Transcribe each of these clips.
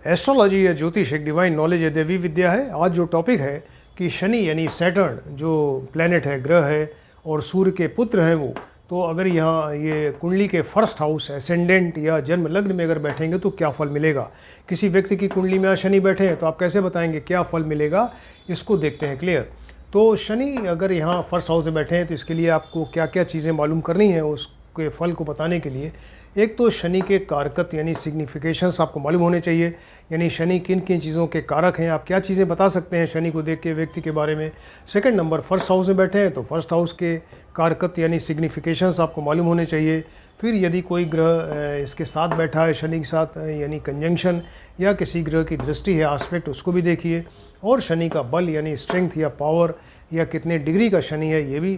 Astrology या ज्योतिष एक डिवाइन नॉलेज है, देवी विद्या है। आज जो टॉपिक है कि शनि यानी सैटर्न जो प्लेनेट है, ग्रह है और सूर्य के पुत्र हैं वो, तो अगर यहाँ ये कुंडली के फर्स्ट हाउस एसेंडेंट या जन्म लग्न में अगर बैठेंगे तो क्या फल मिलेगा। किसी व्यक्ति की कुंडली में शनि बैठे हैं तो आप कैसे बताएंगे क्या फल मिलेगा, इसको देखते हैं। क्लियर। तो शनि अगर यहाँ फर्स्ट हाउस में बैठे हैं तो इसके लिए आपको क्या क्या चीज़ें मालूम करनी है उसके फल को बताने के लिए। एक तो शनि के कारकत यानी सिग्निफिकेशंस आपको मालूम होने चाहिए, यानी शनि किन किन चीज़ों के कारक हैं, आप क्या चीज़ें बता सकते हैं शनि को देख के व्यक्ति के बारे में। सेकंड नंबर, फर्स्ट हाउस में बैठे हैं तो फर्स्ट हाउस के कारकत यानी सिग्निफिकेशंस आपको मालूम होने चाहिए। फिर यदि कोई ग्रह इसके साथ बैठा है शनि के साथ यानी कंजंक्शन या किसी ग्रह की दृष्टि है आस्पेक्ट, उसको भी देखिए। और शनि का बल यानी स्ट्रेंथ या पावर या कितने डिग्री का शनि है ये भी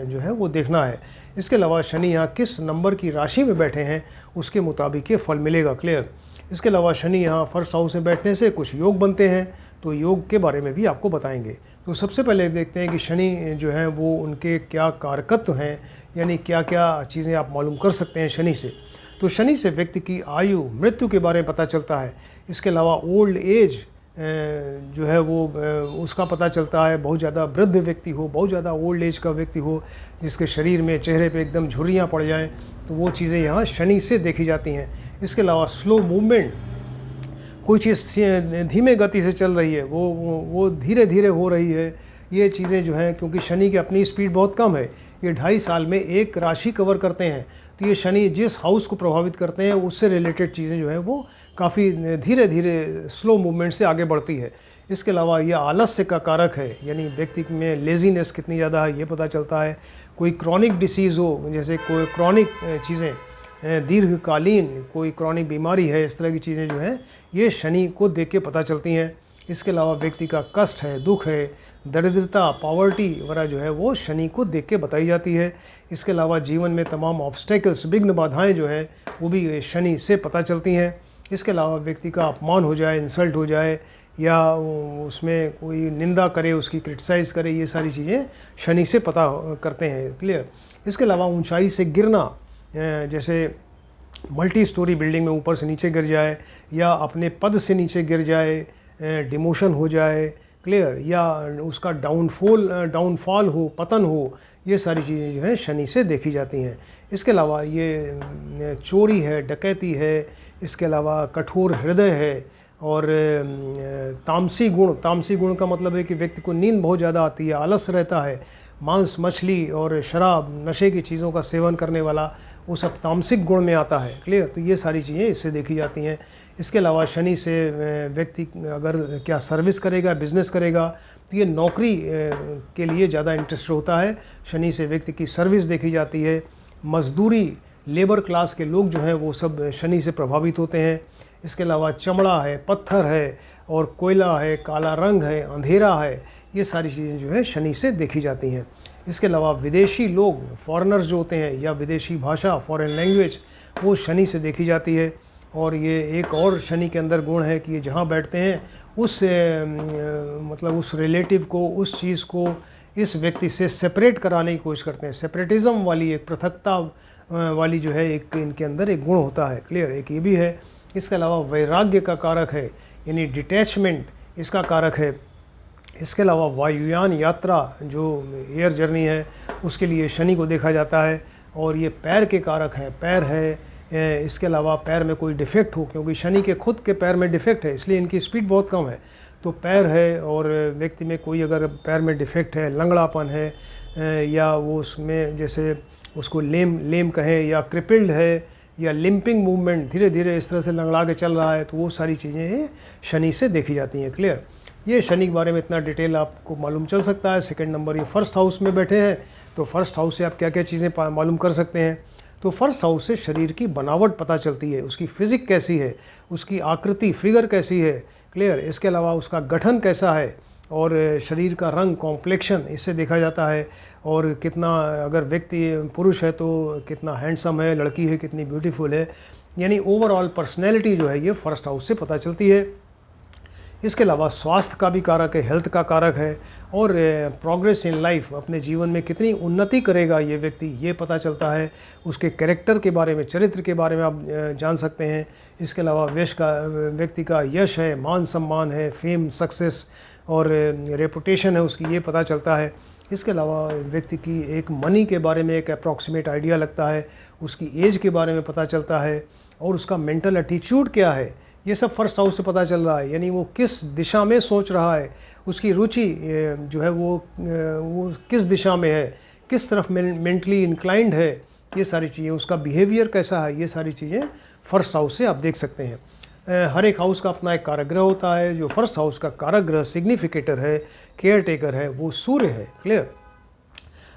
जो है वो देखना है। इसके अलावा शनि यहाँ किस नंबर की राशि में बैठे हैं उसके मुताबिक ये फल मिलेगा। क्लियर। इसके अलावा शनि यहाँ फर्स्ट हाउस में बैठने से कुछ योग बनते हैं, तो योग के बारे में भी आपको बताएंगे। तो सबसे पहले देखते हैं कि शनि जो है वो उनके क्या कारकत्व हैं, यानी क्या क्या चीज़ें आप मालूम कर सकते हैं शनि से। तो शनि से व्यक्ति की आयु मृत्यु के बारे में पता चलता है। इसके अलावा ओल्ड एज जो है वो उसका पता चलता है। बहुत ज़्यादा वृद्ध व्यक्ति हो, बहुत ज़्यादा ओल्ड एज का व्यक्ति हो जिसके शरीर में चेहरे पे एकदम झुर्रियाँ पड़ जाएं, तो वो चीज़ें यहाँ शनि से देखी जाती हैं। इसके अलावा स्लो मूवमेंट, कोई चीज़ धीमे गति से चल रही है वो धीरे धीरे हो रही है, ये चीज़ें जो हैं क्योंकि शनि की अपनी स्पीड बहुत कम है, ये 2.5 साल में एक राशि कवर करते हैं, तो ये शनि जिस हाउस को प्रभावित करते हैं उससे रिलेटेड चीज़ें जो हैं वो काफ़ी धीरे धीरे स्लो मूवमेंट से आगे बढ़ती है। इसके अलावा ये आलस्य का कारक है, यानी व्यक्ति में लेजीनेस कितनी ज़्यादा है ये पता चलता है। कोई क्रॉनिक डिसीज़ हो, जैसे कोई क्रॉनिक चीज़ें दीर्घकालीन कोई क्रॉनिक बीमारी है, इस तरह की चीज़ें जो हैं ये शनि को देख के पता चलती हैं। इसके अलावा व्यक्ति का कष्ट है, दुख है, दरिद्रता, पॉवर्टी वगैरह जो है वो शनि को देख के बताई जाती है। इसके अलावा जीवन में तमाम ऑब्स्टेकल्स, विघ्न बाधाएँ जो हैं वो भी शनि से पता चलती हैं। इसके अलावा व्यक्ति का अपमान हो जाए, इंसल्ट हो जाए या उसमें कोई निंदा करे, उसकी क्रिटिसाइज़ करे, ये सारी चीज़ें शनि से पता करते हैं। क्लियर। इसके अलावा ऊंचाई से गिरना, जैसे मल्टी स्टोरी बिल्डिंग में ऊपर से नीचे गिर जाए या अपने पद से नीचे गिर जाए, डिमोशन हो जाए। क्लियर। या उसका डाउनफॉल हो, पतन हो, ये सारी चीज़ें जो हैं शनि से देखी जाती हैं। इसके अलावा ये चोरी है, डकैती है, इसके अलावा कठोर हृदय है और तामसी गुण का मतलब है कि व्यक्ति को नींद बहुत ज़्यादा आती है, आलस रहता है, मांस मछली और शराब नशे की चीज़ों का सेवन करने वाला, वो सब तामसिक गुण में आता है। क्लियर। तो ये सारी चीज़ें इससे देखी जाती हैं। इसके अलावा शनि से व्यक्ति अगर क्या सर्विस करेगा, बिजनेस करेगा, तो ये नौकरी के लिए ज़्यादा इंटरेस्ट होता है। शनि से व्यक्ति की सर्विस देखी जाती है। मजदूरी, लेबर क्लास के लोग जो हैं वो सब शनि से प्रभावित होते हैं। इसके अलावा चमड़ा है, पत्थर है और कोयला है, काला रंग है, अंधेरा है, ये सारी चीज़ें जो है शनि से देखी जाती हैं। इसके अलावा विदेशी लोग, फॉरेनर्स जो होते हैं, या विदेशी भाषा, फॉरेन लैंग्वेज, वो शनि से देखी जाती है। और ये एक और शनि के अंदर गुण है कि ये जहाँ बैठते हैं उस मतलब उस रिलेटिव को, उस चीज़ को इस व्यक्ति से सेपरेट कराने की कोशिश करते हैं। सेपरेटिज़म वाली, एक पृथकता वाली जो है एक इनके अंदर एक गुण होता है। क्लियर। एक ये भी है। इसके अलावा वैराग्य का कारक है, यानी डिटैचमेंट इसका कारक है। इसके अलावा वायुयान यात्रा जो एयर जर्नी है उसके लिए शनि को देखा जाता है। और ये पैर के कारक हैं, पैर है। इसके अलावा पैर में कोई डिफेक्ट हो, क्योंकि शनि के खुद के पैर में डिफेक्ट है इसलिए इनकी स्पीड बहुत कम है, तो पैर है और व्यक्ति में कोई अगर पैर में डिफेक्ट है, लंगड़ापन है या वो उसमें जैसे उसको लेम कहें, या क्रिपल्ड है, या लिम्पिंग मूवमेंट, धीरे धीरे इस तरह से लंगड़ा के चल रहा है, तो वो सारी चीज़ें शनि से देखी जाती हैं। क्लियर। ये शनि के बारे में इतना डिटेल आपको मालूम चल सकता है। सेकंड नंबर, ये फर्स्ट हाउस में बैठे हैं तो फर्स्ट हाउस से आप क्या क्या चीज़ें मालूम कर सकते हैं। तो फर्स्ट हाउस से शरीर की बनावट पता चलती है, उसकी फिजिक कैसी है, उसकी आकृति, फिगर कैसी है। क्लियर। इसके अलावा उसका गठन कैसा है और शरीर का रंग, कॉम्प्लेक्शन, इससे देखा जाता है। और कितना, अगर व्यक्ति पुरुष है तो कितना हैंडसम है, लड़की है कितनी ब्यूटीफुल है, यानी ओवरऑल पर्सनैलिटी जो है ये फर्स्ट हाउस से पता चलती है। इसके अलावा स्वास्थ्य का भी कारक है, हेल्थ का कारक है, और प्रोग्रेस इन लाइफ, अपने जीवन में कितनी उन्नति करेगा ये व्यक्ति, ये पता चलता है। उसके कैरेक्टर के बारे में, चरित्र के बारे में आप जान सकते हैं। इसके अलावा व्यक्ति का यश है, मान सम्मान है, फेम, सक्सेस और रेपुटेशन है उसकी, ये पता चलता है। इसके अलावा व्यक्ति की एक मनी के बारे में एक अप्रॉक्सीमेट आइडिया लगता है, उसकी एज के बारे में पता चलता है, और उसका मेंटल एटीट्यूड क्या है, ये सब फर्स्ट हाउस से पता चल रहा है। यानी वो किस दिशा में सोच रहा है, उसकी रुचि जो है वो किस दिशा में है, किस तरफ मेंटली इंक्लाइंड है, ये सारी चीज़ें, उसका बिहेवियर कैसा है, ये सारी चीज़ें फर्स्ट हाउस से आप देख सकते हैं। हर एक हाउस का अपना एक कारक ग्रह होता है। जो फर्स्ट हाउस का कारक ग्रह सिग्निफिकेटर है, केयर टेकर है, वो सूर्य है। क्लियर।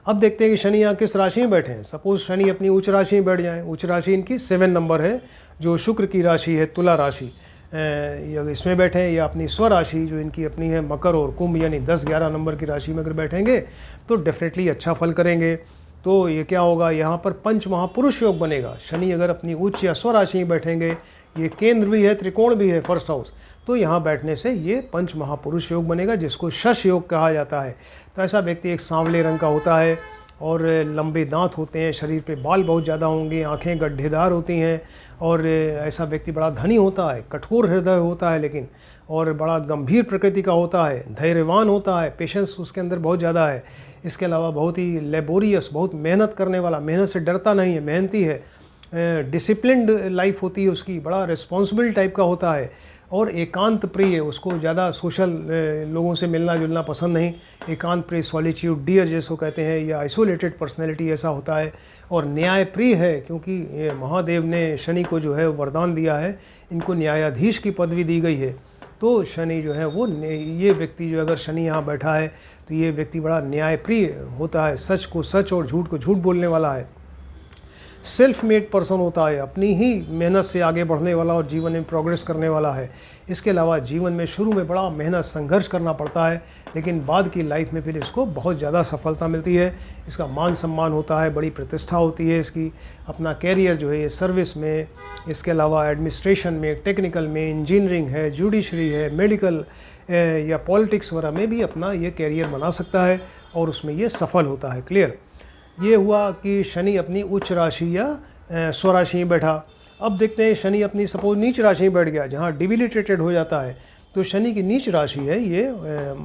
अब देखते हैं कि शनि यहाँ किस राशि में बैठे हैं। सपोज शनि अपनी उच्च राशि में बैठ जाएं। उच्च राशि इनकी 7 नंबर है, जो शुक्र की राशि है, तुला राशि, या इसमें बैठे हैं, या अपनी स्वराशि जो इनकी अपनी है मकर और कुंभ, यानी 10-11 नंबर की राशि में अगर बैठेंगे तो डेफिनेटली अच्छा फल करेंगे। तो ये क्या होगा, यहाँ पर पंच महापुरुष योग बनेगा। शनि अगर अपनी उच्च या स्वराशि में बैठेंगे, ये केंद्र भी है, त्रिकोण भी है फर्स्ट हाउस, तो यहाँ बैठने से ये पंच महापुरुष योग बनेगा, जिसको शश योग कहा जाता है। तो ऐसा व्यक्ति एक सांवले रंग का होता है, और लंबे दांत होते हैं, शरीर पे बाल बहुत ज़्यादा होंगे, आंखें गड्ढेदार होती हैं, और ऐसा व्यक्ति बड़ा धनी होता है, कठोर हृदय होता है लेकिन, और बड़ा गंभीर प्रकृति का होता है, धैर्यवान होता है, पेशेंस उसके अंदर बहुत ज़्यादा है। इसके अलावा बहुत ही लेबोरियस, बहुत मेहनत करने वाला, मेहनत से डरता नहीं है, मेहनती है, डिसिप्लिन्ड लाइफ होती है उसकी, बड़ा रिस्पॉन्सिबल टाइप का होता है, और एकांत प्रिय, उसको ज़्यादा सोशल लोगों से मिलना जुलना पसंद नहीं, एकांत प्रिय, सॉलिट्यूड डियर जिसको कहते हैं, या आइसोलेटेड पर्सनैलिटी ऐसा होता है। और न्याय प्रिय है, क्योंकि महादेव ने शनि को जो है वरदान दिया है, इनको न्यायाधीश की पदवी दी गई है। तो शनि जो है वो, ये व्यक्ति जो अगर शनि यहाँ बैठा है तो ये व्यक्ति बड़ा न्याय प्रिय होता है, सच को सच और झूठ को झूठ बोलने वाला है, सेल्फ मेड पर्सन होता है, अपनी ही मेहनत से आगे बढ़ने वाला और जीवन में प्रोग्रेस करने वाला है। इसके अलावा जीवन में शुरू में बड़ा मेहनत संघर्ष करना पड़ता है, लेकिन बाद की लाइफ में फिर इसको बहुत ज़्यादा सफलता मिलती है। इसका मान सम्मान होता है, बड़ी प्रतिष्ठा होती है इसकी, अपना कैरियर जो है ये सर्विस में, इसके अलावा एडमिनिस्ट्रेशन में, टेक्निकल में, इंजीनियरिंग है, जुडिशरी है, मेडिकल या पॉलिटिक्स वगैरह में भी अपना ये कैरियर बना सकता है, और उसमें ये सफल होता है। क्लियर। ये हुआ कि शनि अपनी उच्च राशि या स्वराशि में बैठा। अब देखते हैं शनि अपनी सपोज नीच राशि में बैठ गया, जहाँ डिबिलिटेटेड हो जाता है। तो शनि की नीच राशि है ये,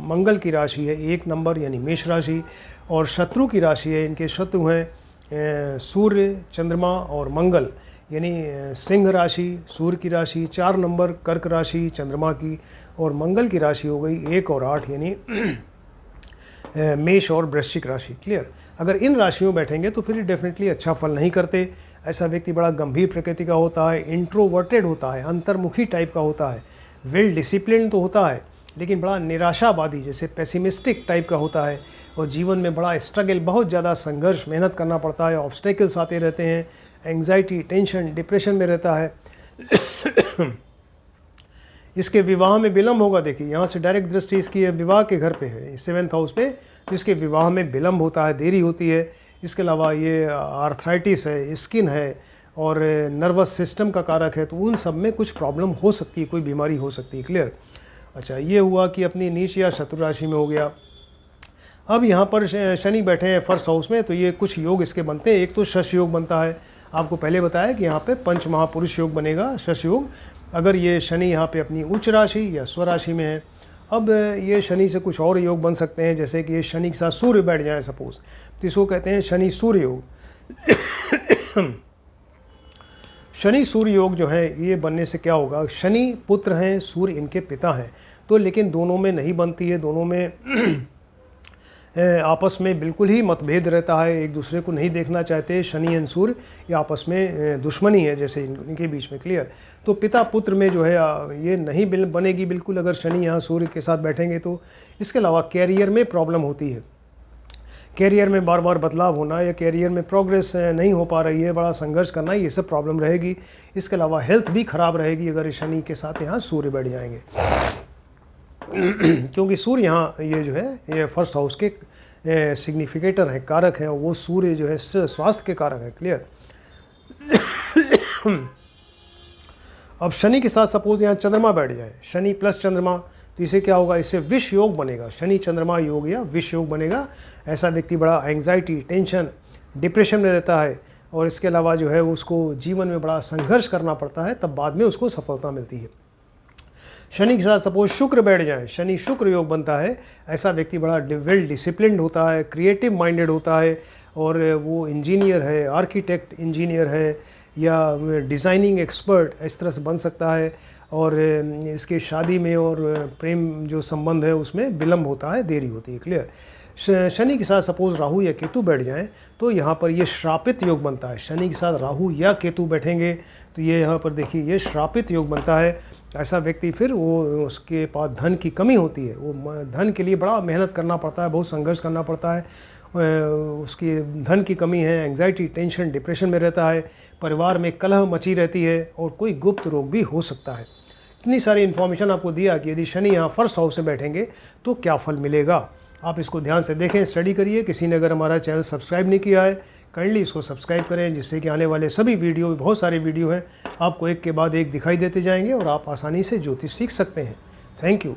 मंगल की राशि है, 1 नंबर यानी मेष राशि, और शत्रु की राशि है, इनके शत्रु हैं सूर्य, चंद्रमा और मंगल, यानी सिंह राशि, सूर्य की राशि, 4 नंबर कर्क राशि चंद्रमा की, और मंगल की राशि हो गई 1 और 8 यानी मेष और वृश्चिक राशि। क्लियर। अगर इन राशियों बैठेंगे तो फिर डेफिनेटली अच्छा फल नहीं करते। ऐसा व्यक्ति बड़ा गंभीर प्रकृति का होता है, इंट्रोवर्टेड होता है, अंतर्मुखी टाइप का होता है, वेल डिसिप्लिन तो होता है, लेकिन बड़ा निराशावादी, जैसे पेसिमिस्टिक टाइप का होता है, और जीवन में बड़ा स्ट्रगल, बहुत ज़्यादा संघर्ष, मेहनत करना पड़ता है, ऑब्स्टेकल्स आते रहते हैं, एंग्जाइटी, टेंशन, डिप्रेशन में रहता है। इसके विवाह में विलम्ब होगा। देखिए यहाँ से डायरेक्ट दृष्टि इसकी विवाह के घर पे है, 7th हाउस पे, जिसके विवाह में विलम्ब होता है, देरी होती है। इसके अलावा ये आर्थराइटिस है, स्किन है, और नर्वस सिस्टम का कारक है, तो उन सब में कुछ प्रॉब्लम हो सकती है, कोई बीमारी हो सकती है। क्लियर। अच्छा, ये हुआ कि अपनी नीच या शत्रु राशि में हो गया। अब यहाँ पर शनि बैठे हैं फर्स्ट हाउस में, तो ये कुछ योग इसके बनते हैं। एक तो शश योग बनता है, आपको पहले बताया कि यहाँ पे पंच महापुरुष योग बनेगा, शश योग, अगर ये शनि यहाँ पे अपनी उच्च राशि या स्वराशि में है। अब ये शनि से कुछ और योग बन सकते हैं, जैसे कि ये शनि के साथ सूर्य बैठ जाए सपोज, तो इसको कहते हैं शनि सूर्य योग। शनि सूर्य योग जो है ये बनने से क्या होगा, शनि पुत्र हैं, सूर्य इनके पिता हैं, तो लेकिन दोनों में नहीं बनती है, दोनों में आपस में बिल्कुल ही मतभेद रहता है, एक दूसरे को नहीं देखना चाहते। शनि एंड सूर्य ये आपस में दुश्मनी है जैसे इनके बीच में। क्लियर। तो पिता पुत्र में जो है ये नहीं बनेगी बिल्कुल, अगर शनि यहाँ सूर्य के साथ बैठेंगे तो। इसके अलावा कैरियर में प्रॉब्लम होती है, कैरियर में बार बार बदलाव होना, या कैरियर में प्रोग्रेस नहीं हो पा रही है, बड़ा संघर्ष करना, ये सब प्रॉब्लम रहेगी। इसके अलावा हेल्थ भी खराब रहेगी अगर शनि के साथ यहाँ सूर्य बैठ जाएंगे, क्योंकि सूर्य यहाँ ये जो है ये फर्स्ट हाउस के सिग्निफिकेटर है, कारक है, वो सूर्य जो है स्वास्थ्य के कारक है। क्लियर। अब शनि के साथ सपोज यहाँ चंद्रमा बैठ जाए, शनि प्लस चंद्रमा, तो इसे क्या होगा, इससे विष योग बनेगा, शनि चंद्रमा योग या विष योग बनेगा। ऐसा व्यक्ति बड़ा एंग्जाइटी, टेंशन, डिप्रेशन में रहता है और इसके अलावा जो है उसको जीवन में बड़ा संघर्ष करना पड़ता है, तब बाद में उसको सफलता मिलती है। शनि के साथ सपोज शुक्र बैठ जाए, शनि शुक्र योग बनता है, ऐसा व्यक्ति बड़ा वेल डिसिप्लिन्ड होता है, क्रिएटिव माइंडेड होता है और वो इंजीनियर है, आर्किटेक्ट इंजीनियर है या डिज़ाइनिंग एक्सपर्ट इस तरह से बन सकता है। और इसके शादी में और प्रेम जो संबंध है उसमें विलम्ब होता है, देरी होती है। क्लियर। शनि के साथ सपोज राहु या केतु बैठ जाएं तो यहाँ पर ये श्रापित योग बनता है। शनि के साथ राहु या केतु बैठेंगे तो ये यहाँ पर देखिए ये श्रापित योग बनता है। ऐसा व्यक्ति फिर वो उसके पास धन की कमी होती है, वो धन के लिए बड़ा मेहनत करना पड़ता है, बहुत संघर्ष करना पड़ता है, उसकी धन की कमी है, एंग्जाइटी, टेंशन, डिप्रेशन में रहता है, परिवार में कलह मची रहती है और कोई गुप्त रोग भी हो सकता है। इतनी सारी इन्फॉर्मेशन आपको दिया कि यदि शनि यहाँ फर्स्ट हाउस में बैठेंगे तो क्या फल मिलेगा। आप इसको ध्यान से देखें, स्टडी करिए। किसी ने अगर हमारा चैनल सब्सक्राइब नहीं किया है, काइंडली इसको सब्सक्राइब करें, जिससे कि आने वाले सभी वीडियो, बहुत सारे वीडियो हैं, आपको एक के बाद एक दिखाई देते जाएंगे और आप आसानी से ज्योतिष सीख सकते हैं। Thank you.